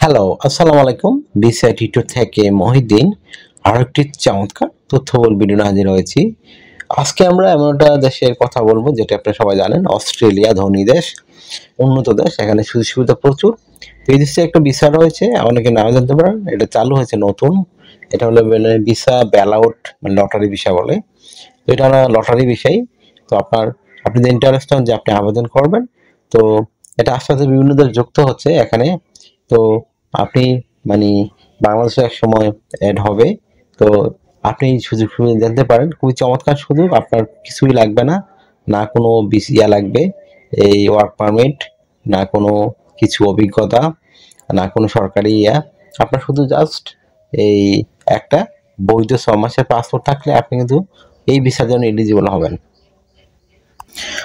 Hello, আসসালামু আলাইকুম। BCI tutor থেকে মহিউদ্দিন আরো একটি চমৎকার তথ্যবহুল ভিডিও নিয়ে হাজির হয়েছি। আজকে আমরা এমন একটা দেশের কথা বলবো যেটা আপনারা সবাই জানেন, অস্ট্রেলিয়া ধনী দেশ, উন্নত দেশ। এখানে সুযোগ সুবিধা প্রচুর। এই দেশে একটা ভিসা রয়েছে, অনেকে নাও জানতে পারেন। এটা চালু হয়েছে নতুন। এটা হলো ভিসা বেলআউট, মানে লটারি ভিসা বলে। তো এটা লটারি বিষয়। তো আপনি যে ইন্টারেস্ট হন যে আপনি আবেদন করবেন, তো এটা আস্তে আস্তে বিভিন্ন দেশ যুক্ত হচ্ছে এখানে। তো আপনি মানে বাংলাদেশে এক সময় অ্যাড হবে। তো আপনি এই সুযোগ সুবিধা জানতে পারেন, খুবই চমৎকার সুযোগ। আপনার কিছুই লাগবে না, না কোনো ভিসা লাগবে, এই ওয়ার্ক পারমিট, না কোনো কিছু অভিজ্ঞতা, না কোনো সরকারি আপনার শুধু জাস্ট এই একটা বৈধ 6 মাসের পাসপোর্ট থাকলে আপনি কিন্তু এই ভিসার জন্য এলিজিবল হবেন।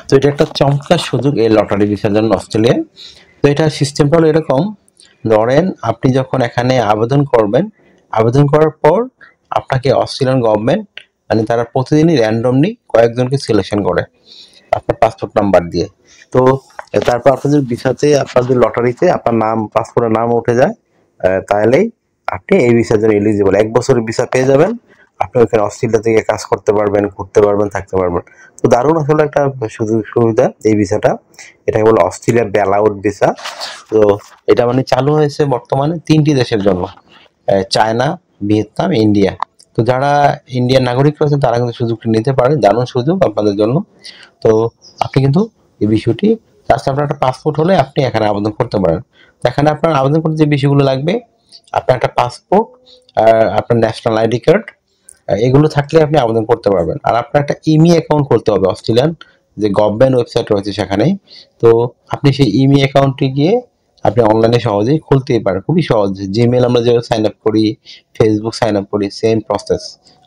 তো এটা একটা চমৎকার সুযোগ এই লটারি ভিসার জন্য অস্ট্রেলিয়ায়। তো এটা সিস্টেমটা হলো এরকম, ধরেন আপনি যখন এখানে আবেদন করবেন, আবেদন করার পর আপনাকে অস্ট্রেলিয়ান গভর্নমেন্ট মানে তারা প্রতিদিনই র্যান্ডমলি কয়েকজনকে সিলেকশন করে আপনার পাসপোর্ট নাম্বার দিয়ে। তো তারপর আপনাদের ভিসাতে, আপনাদের লটারিতে আপনার নাম, পাসপোর্টের নাম উঠে যায়, তাহলেই আপনি এই ভিসার জন্য এলিজিবল। 1 বছরের ভিসা পেয়ে যাবেন। আপনি ওখানে অস্ট্রেলিয়া থেকে কাজ করতে পারবেন, ঘুরতে পারবেন, থাকতে পারবেন। তো দারুণ আসলে একটা সুযোগ সুবিধা এই ভিসাটা। এটাকে বলে অস্ট্রেলিয়া বেলআউট ভিসা। তো এটা মানে চালু হয়েছে বর্তমানে 3টি দেশের জন্য, চায়না, ভিয়েতনাম, ইন্ডিয়া। তো যারা ইন্ডিয়ান নাগরিক রয়েছেন তারা কিন্তু সুযোগটি নিতে পারে, দারুণ সুযোগ আপনাদের জন্য। তো আপনি কিন্তু এই বিষয়টি জাস্ট আপনার একটা পাসপোর্ট হলে আপনি এখানে আবেদন করতে পারেন। তো এখানে আপনার আবেদন করতে যে বিষয়গুলো লাগবে, আপনার একটা পাসপোর্ট আর আপনার ন্যাশনাল আইডি কার্ড, এগুলো থাকলে আপনি আবেদন করতে পারবেন। আর আপনার একটা ইমি অ্যাকাউন্ট খুলতে হবে অস্ট্রেলিয়ান যে গভর্নমেন্ট ওয়েবসাইট রয়েছে সেখানেই। তো আপনি সেই ইমি অ্যাকাউন্টে গিয়ে আপনি অনলাইনে সহজেই খুলতেই পারেন, খুবই সহজ। জিমেল আমরা যেভাবে সাইন আপ করি, ফেসবুক সাইন আপ করি, সেম প্রসেস,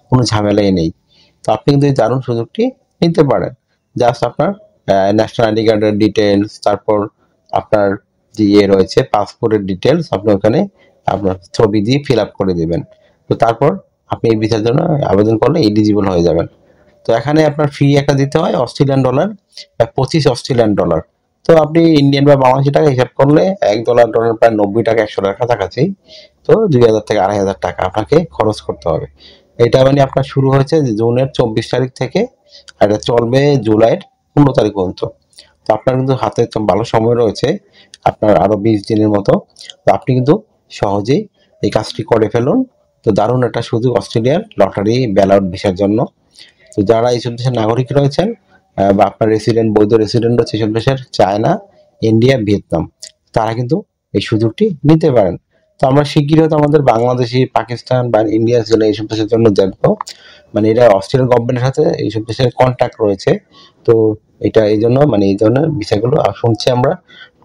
কোনো ঝামেলাই নেই। তো আপনি কিন্তু এই দারুণ সুযোগটি নিতে পারেন। জাস্ট আপনার ন্যাশনাল আইডি কার্ডের ডিটেলস, তারপর আপনার যে রয়েছে পাসপোর্টের ডিটেলস, আপনি ওখানে আপনার ছবি দিয়ে ফিল আপ করে দেবেন। তো তারপর আপনি এই ভিসার জন্য আবেদন করলে এলিজিবল হয়ে যাবেন। তো এখানে আপনার ফি একটা দিতে হয় অস্ট্রেলিয়ান ডলার, 25 অস্ট্রেলিয়ান ডলার। তো আপনি ইন্ডিয়ান বা বাংলাদেশি টাকা হিসাব করলে $1 প্রায় 90 টাকা, 100 টাকার কাছাকাছি। তো 2000 থেকে 2500 টাকা আপনাকে খরচ করতে হবে। এটা মানে আপনার শুরু হয়েছে জুনের 24 তারিখ থেকে, আর এটা চলবে জুলাইয়ের 15 তারিখ পর্যন্ত। তো আপনার কিন্তু হাতে ভালো সময় রয়েছে, আপনার আরো 20 দিনের মতো। তো আপনি কিন্তু সহজেই এই কাজটি করে ফেলুন। তো দারুণ একটা সুযোগ অস্ট্রেলিয়ার লটারি বেলআউট ভিসার জন্য। তো যারা এইসব দেশের নাগরিক রয়েছেন বা আপনার রেসিডেন্ট, বৈধ রেসিডেন্ট রয়েছে এইসব দেশের, চায়না, ইন্ডিয়া, ভিয়েতনাম, তারা কিন্তু এই সুযোগটি নিতে পারেন। তো আমরা শিগগিরই হয়তো আমাদের বাংলাদেশি, পাকিস্তান বা ইন্ডিয়া ছিল এইসব দেশের জন্য দেখবো। মানে এটা অস্ট্রেলিয়ান গভর্নমেন্টের সাথে এইসব দেশের কন্ট্যাক্ট রয়েছে। তো এটা এই জন্য মানে এই ধরনের বিষয়গুলো শুনছি আমরা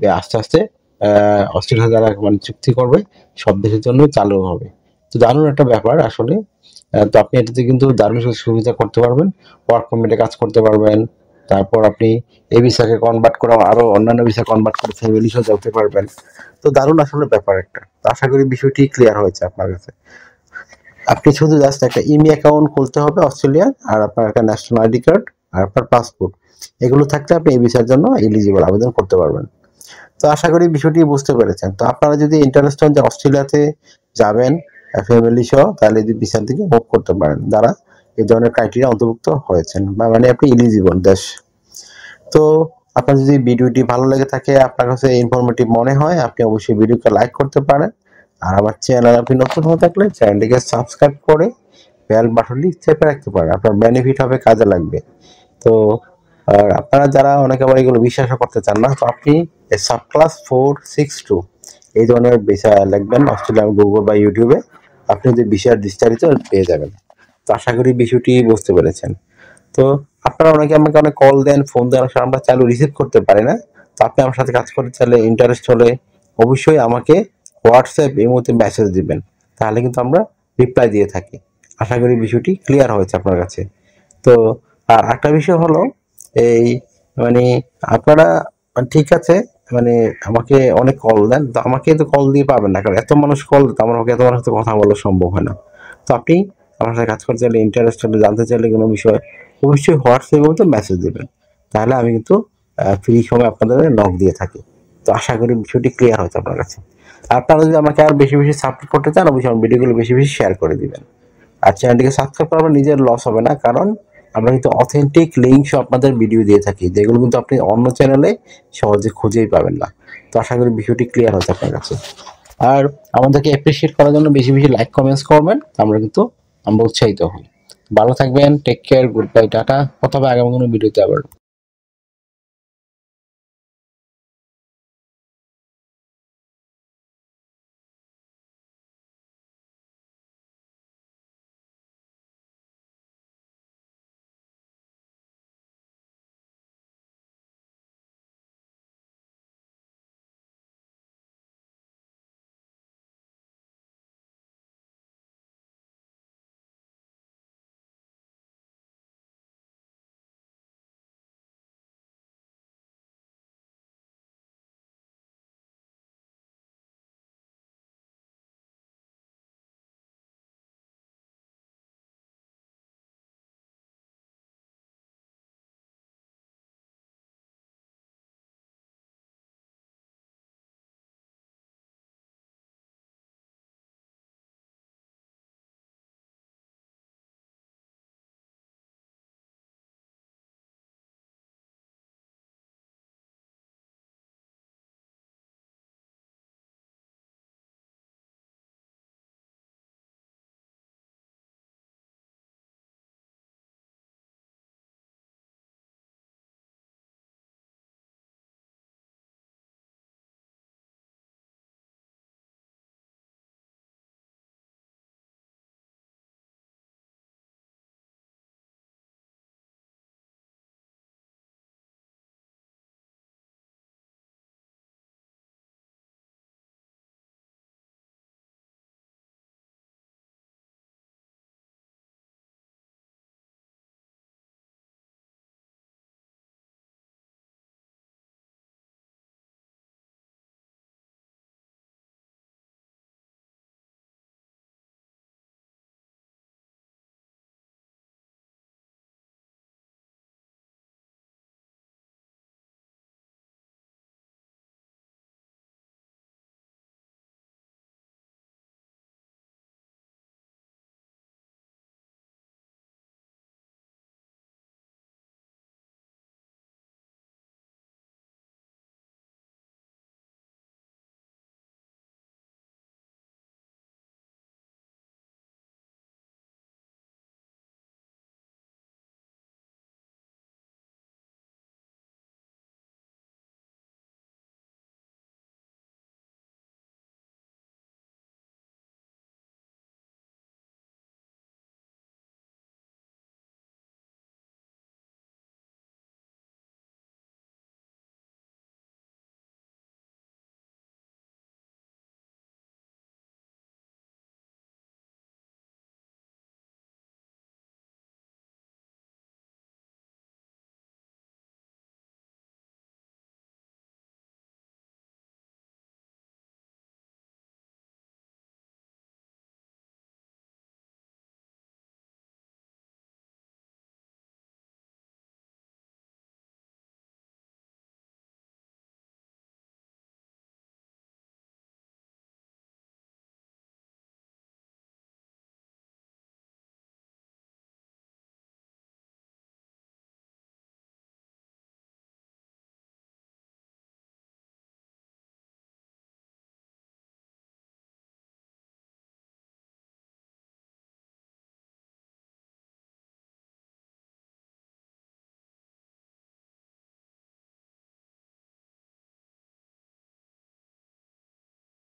যে আস্তে আস্তে অস্ট্রেলিয়া যারা মানে চুক্তি করবে সব দেশের জন্য চালু হবে। তো দারুণ একটা ব্যাপার আসলে। তো আপনি এটাতে কিন্তু দারুণ সুবিধা করতে পারবেন, ওয়ার্ক পারমিটে কাজ করতে পারবেন। তারপর আপনি এই ভিসাকে কনভার্ট করে আরো অন্যান্য ভিসা কনভার্ট করে ফ্যামিলি সহ যেতে পারবেন। তো দারুণ আসলে ব্যাপার একটা। তো আশা করি বিষয়টি ক্লিয়ার হয়েছে আপনার কাছে। আপনি শুধু জাস্ট একটা ইমি অ্যাকাউন্ট খুলতে হবে অস্ট্রেলিয়ার, আর আপনার একটা ন্যাশনাল আইডি কার্ড আর আপনার পাসপোর্ট, এগুলো থাকলে আপনি এই ভিসার জন্য এলিজিবল, আবেদন করতে পারবেন। তো আশা করি বিষয়টি বুঝতে পেরেছেন। তো আপনারা যদি ইন্টারেস্ট হন যে অস্ট্রেলিয়াতে যাবেন ফ্যামিলি সহ, তাহলে যদি ভিসার দিকে মুভ করতে পারেন যারা এই ধরনের ক্রাইটেরিয়া অন্তর্ভুক্ত হয়েছেন, বা মানে আপনি এলিজিবল দেশ। তো আপনার যদি ভিডিওটি ভালো লেগে থাকে, আপনার কাছে ইনফরমেটিভ মনে হয়, আপনি অবশ্যই ভিডিওকে লাইক করতে পারেন। আর আমার চ্যানেল আপনি নতুন হয়ে থাকলে চ্যানেলটিকে সাবস্ক্রাইব করে বেল বাটনটি চেপে রাখতে পারেন, আপনার বেনিফিট হবে, কাজে লাগবে। তো আর আপনারা যারা অনেকে আবার এগুলো বিশ্বাসও করতে চান না, তো আপনি সাবক্লাস 462 এই ধরনের বিষয় লিখবেন অস্ট্রেলিয়ান গুগল বা ইউটিউবে, আপনি যদি বিষয়ের বিস্তারিত পেয়ে যাবেন। তো আশা করি বিষয়টি বুঝতে পেরেছেন। তো আপনারা অনেকে আমাকে অনেক কল দেন, ফোন দেন, আসলে আমরা চালু রিসিভ করতে পারি না। তো আপনি আমার সাথে কাজ করতে চাইলে, ইন্টারেস্ট হলে অবশ্যই আমাকে হোয়াটসঅ্যাপ এই মুহূর্তে মেসেজ দিবেন, তাহলে কিন্তু আমরা রিপ্লাই দিয়ে থাকি। আশা করি বিষয়টি ক্লিয়ার হয়েছে আপনার কাছে। তো আর একটা বিষয় হলো এই মানে আপনারা ঠিক আছে মানে আমাকে অনেক কল দেন, তো আমাকে তো কল দিয়ে পাবেন না, কারণ এত মানুষ কল দিতে আমার পক্ষে এত মানুষের সাথে কথা বলা সম্ভব হয় না। তো আপনি আমার সাথে কাজ করতে চাইলে, ইন্টারেস্ট হলে, জানতে চাইলে কোনো বিষয়, অবশ্যই হোয়াটসঅ্যাপের মধ্যে মেসেজ দেবেন, তাহলে আমি কিন্তু ফ্রি সময় আপনাদের নক দিয়ে থাকি। তো আশা করি বিষয়টি ক্লিয়ার হয়েছে আপনার কাছে। আপনারা যদি আমাকে আর বেশি বেশি সাপোর্ট করতে চান অবশ্যই আমার ভিডিওগুলো বেশি বেশি শেয়ার করে দিবেন। আর চ্যানেলটিকে সাবস্ক্রাইব করবেন, নিজের লস হবে না, কারণ আমরা কিন্তু অথেন্টিক লিঙ্ক সহ আপনাদের ভিডিও দিয়ে থাকি, যেগুলো কিন্তু আপনি অন্য চ্যানেলে সহজে খুঁজেই পাবেন না। তো আশা করি বিষয়টি ক্লিয়ার হচ্ছে আপনার কাছে। আর আমাদেরকে অ্যাপ্রিসিয়েট করার জন্য বেশি বেশি লাইক কমেন্টস করবেন, আমরা উৎসাহিত হই। ভালো থাকবেন, টেক কেয়ার, গুড বাই, টাটা। কথা হবে আগামী কোনো ভিডিওতে আবার।